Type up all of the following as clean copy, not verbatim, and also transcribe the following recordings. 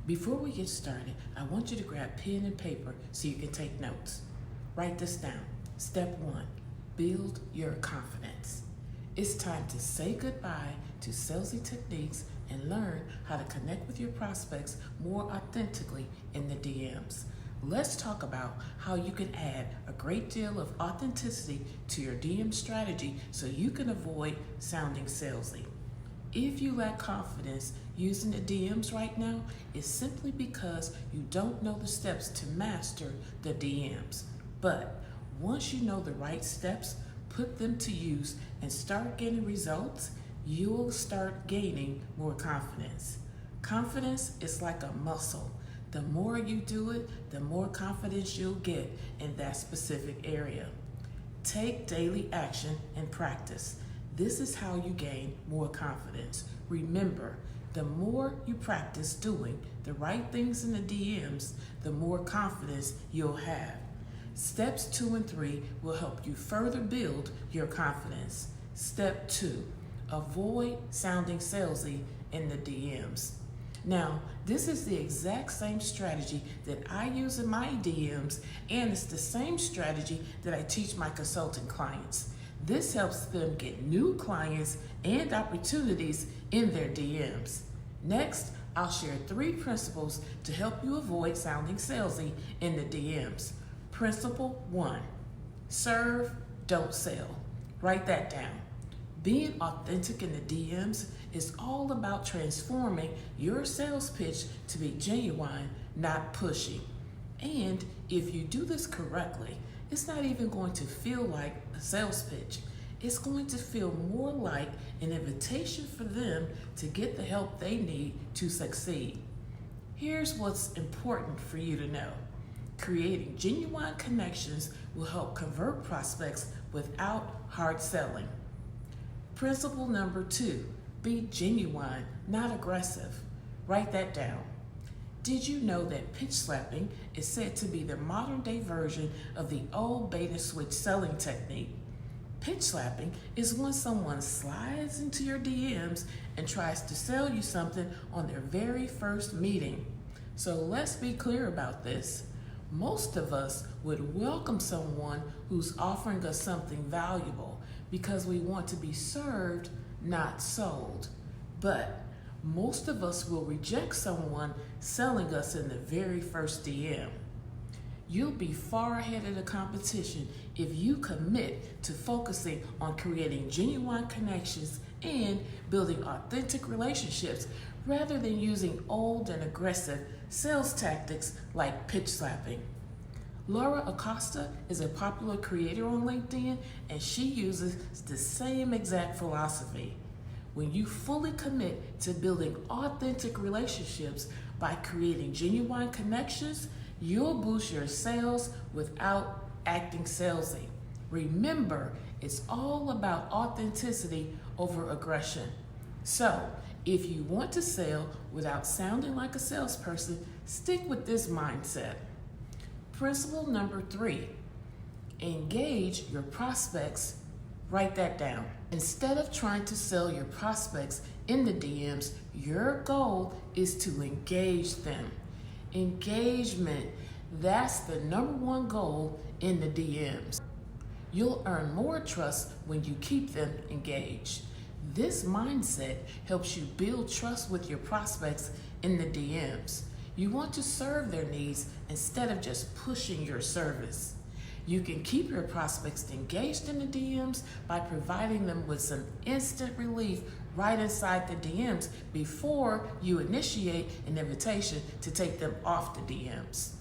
Before we get started, I want you to grab pen and paper so you can take notes. Write this down. Step 1, build your confidence. It's time to say goodbye to salesy techniques and learn how to connect with your prospects more authentically in the DMs. Let's talk about how you can add a great deal of authenticity to your DM strategy so you can avoid sounding salesy. If you lack confidence using the DMs right now, it's simply because you don't know the steps to master the DMs. But once you know the right steps, put them to use and start getting results, you'll start gaining more confidence. Confidence is like a muscle. The more you do it, the more confidence you'll get in that specific area. Take daily action and practice. This is how you gain more confidence. Remember, the more you practice doing the right things in the DMs, the more confidence you'll have. Steps 2 and 3 will help you further build your confidence. Step 2, avoid sounding salesy in the DMs. Now, this is the exact same strategy that I use in my DMs, and it's the same strategy that I teach my consulting clients. This helps them get new clients and opportunities in their DMs. Next, I'll share 3 principles to help you avoid sounding salesy in the DMs. Principle 1, serve, don't sell. Write that down. Being authentic in the DMs is all about transforming your sales pitch to be genuine, not pushy. And if you do this correctly, it's not even going to feel like a sales pitch. It's going to feel more like an invitation for them to get the help they need to succeed. Here's what's important for you to know. Creating genuine connections will help convert prospects without hard selling. Principle number 2, be genuine, not aggressive. Write that down. Did you know that pitch slapping is said to be the modern day version of the old bait and switch selling technique? Pitch slapping is when someone slides into your DMs and tries to sell you something on their very first meeting. So let's be clear about this. Most of us would welcome someone who's offering us something valuable because we want to be served, not sold. But most of us will reject someone selling us in the very first DM. You'll be far ahead of the competition if you commit to focusing on creating genuine connections and building authentic relationships rather than using old and aggressive sales tactics like pitch slapping. Laura Acosta is a popular creator on LinkedIn, and she uses the same exact philosophy. When you fully commit to building authentic relationships by creating genuine connections, you'll boost your sales without acting salesy. Remember, it's all about authenticity over aggression. So, if you want to sell without sounding like a salesperson, stick with this mindset. Principle number 3, engage your prospects. Write that down. Instead of trying to sell your prospects in the DMs, your goal is to engage them. Engagement, that's the number 1 goal in the DMs. You'll earn more trust when you keep them engaged. This mindset helps you build trust with your prospects in the DMs. You want to serve their needs instead of just pushing your service. You can keep your prospects engaged in the DMs by providing them with some instant relief right inside the DMs before you initiate an invitation to take them off the DMs.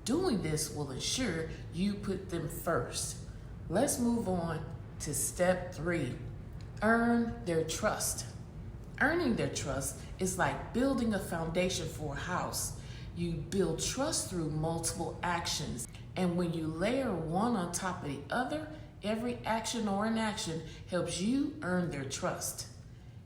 Doing this will ensure you put them first. Let's move on to step 3, earn their trust. Earning their trust is like building a foundation for a house. You build trust through multiple actions. And when you layer one on top of the other, every action or inaction helps you earn their trust.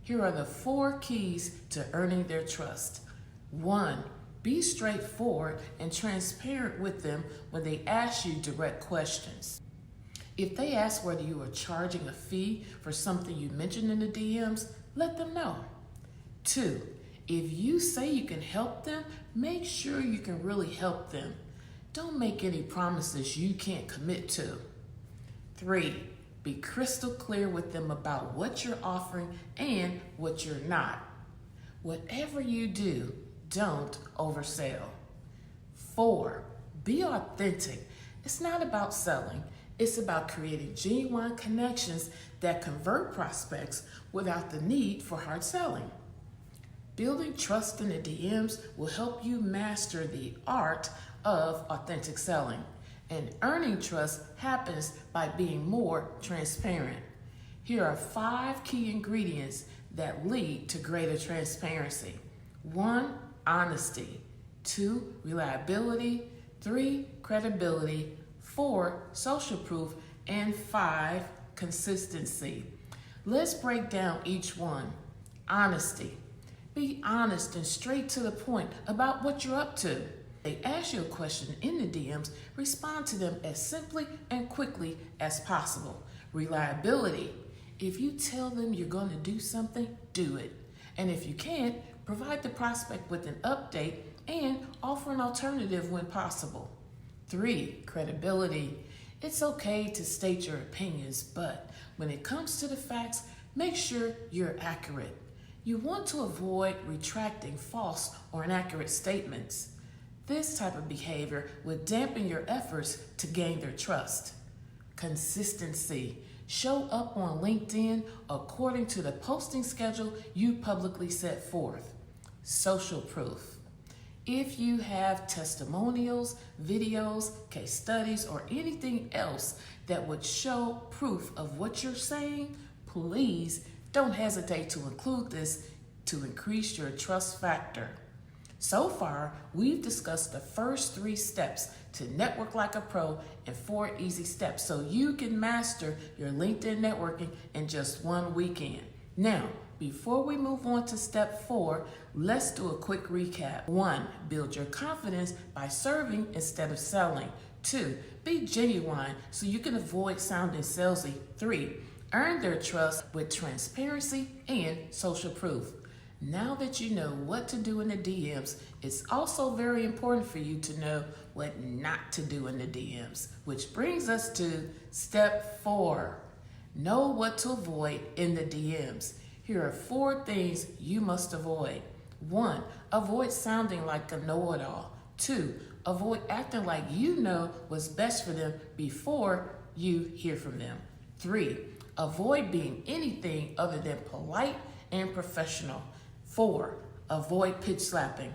Here are the 4 keys to earning their trust. 1, be straightforward and transparent with them when they ask you direct questions. If they ask whether you are charging a fee for something you mentioned in the DMs, let them know. 2, If you say you can help them, make sure you can really help them. Don't make any promises you can't commit to. 3, be crystal clear with them about what you're offering and what you're not. Whatever you do, don't oversell. 4, be authentic. It's not about selling. It's about creating genuine connections that convert prospects without the need for hard selling. Building trust in the DMs will help you master the art of authentic selling. And earning trust happens by being more transparent. Here are 5 key ingredients that lead to greater transparency. 1, honesty. 2, reliability. 3, credibility. 4, social proof. And 5, consistency. Let's break down each one. Honesty. Be honest and straight to the point about what you're up to. They ask you a question in the DMs, respond to them as simply and quickly as possible. Reliability. If you tell them you're going to do something, do it. And if you can't, provide the prospect with an update and offer an alternative when possible. 3, credibility. It's okay to state your opinions, but when it comes to the facts, make sure you're accurate. You want to avoid retracting false or inaccurate statements. This type of behavior would dampen your efforts to gain their trust. Consistency. Show up on LinkedIn according to the posting schedule you publicly set forth. Social proof. If you have testimonials, videos, case studies, or anything else that would show proof of what you're saying, please don't hesitate to include this to increase your trust factor. So far, we've discussed the first 3 steps to network like a pro and 4 easy steps so you can master your LinkedIn networking in just one weekend. Now, before we move on to step 4, let's do a quick recap. 1, build your confidence by serving instead of selling. 2, be genuine so you can avoid sounding salesy. 3, earn their trust with transparency and social proof. Now that you know what to do in the DMs, it's also very important for you to know what not to do in the DMs, which brings us to step 4. Know what to avoid in the DMs. Here are 4 things you must avoid. 1, avoid sounding like a know-it-all. 2, avoid acting like you know what's best for them before you hear from them. 3, avoid being anything other than polite and professional. 4, avoid pitch slapping.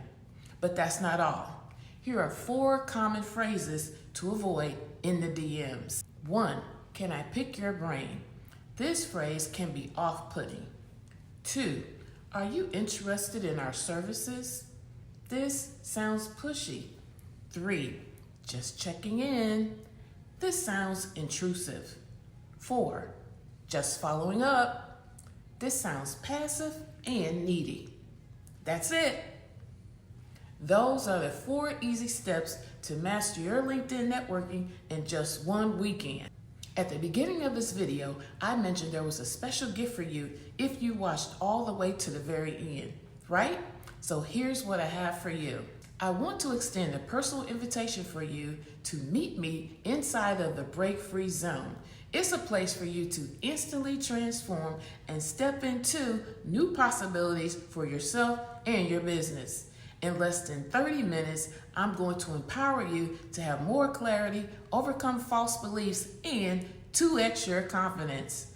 But that's not all. Here are 4 common phrases to avoid in the DMs. 1, can I pick your brain? This phrase can be off-putting. 2, are you interested in our services? This sounds pushy. 3, just checking in. This sounds intrusive. 4, just following up. This sounds passive and needy. That's it. Those are the 4 easy steps to master your LinkedIn networking in just one weekend. At the beginning of this video, I mentioned there was a special gift for you if you watched all the way to the very end, right? So here's what I have for you. I want to extend a personal invitation for you to meet me inside of the Break Free Zone. It's a place for you to instantly transform and step into new possibilities for yourself and your business. In less than 30 minutes, I'm going to empower you to have more clarity, overcome false beliefs, and 2x your confidence.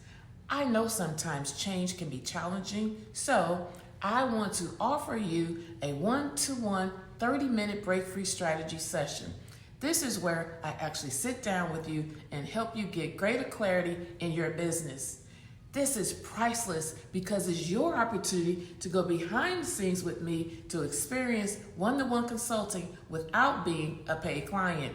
I know sometimes change can be challenging, so I want to offer you a 1-to-1 30-minute break-free strategy session. This is where I actually sit down with you and help you get greater clarity in your business. This is priceless because it's your opportunity to go behind the scenes with me to experience one-to-one consulting without being a paid client.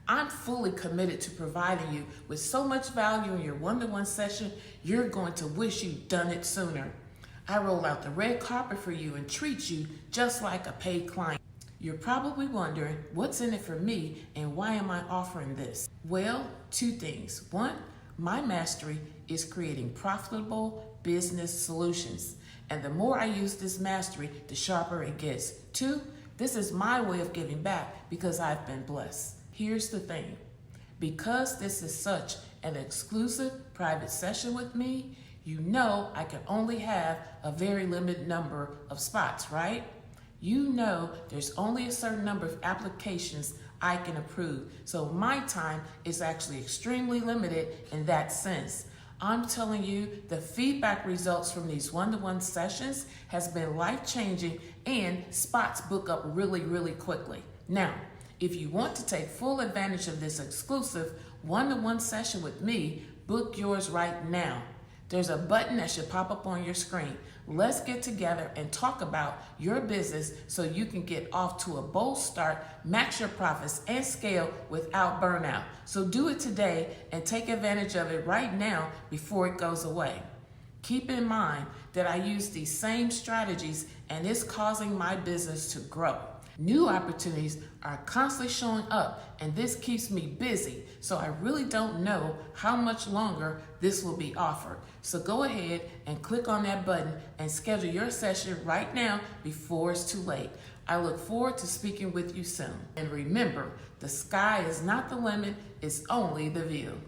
I'm fully committed to providing you with so much value in your one-to-one session, you're going to wish you'd done it sooner. I roll out the red carpet for you and treat you just like a paid client. You're probably wondering, what's in it for me and why am I offering this? Well, 2 things. 1, my mastery is creating profitable business solutions. And the more I use this mastery, the sharper it gets. 2, this is my way of giving back because I've been blessed. Here's the thing. Because this is such an exclusive private session with me, you know I can only have a very limited number of spots, right? You know there's only a certain number of applications I can approve. So my time is actually extremely limited in that sense. I'm telling you, the feedback results from these one-to-one sessions has been life-changing, and spots book up really, really quickly. Now, if you want to take full advantage of this exclusive one-to-one session with me, book yours right now. There's a button that should pop up on your screen. Let's get together and talk about your business so you can get off to a bold start, max your profits, and scale without burnout. So do it today and take advantage of it right now before it goes away. Keep in mind that I use these same strategies and it's causing my business to grow. New opportunities are constantly showing up, and this keeps me busy, so I really don't know how much longer this will be offered. So go ahead and click on that button and schedule your session right now before it's too late. I look forward to speaking with you soon. And remember, the sky is not the limit, it's only the view.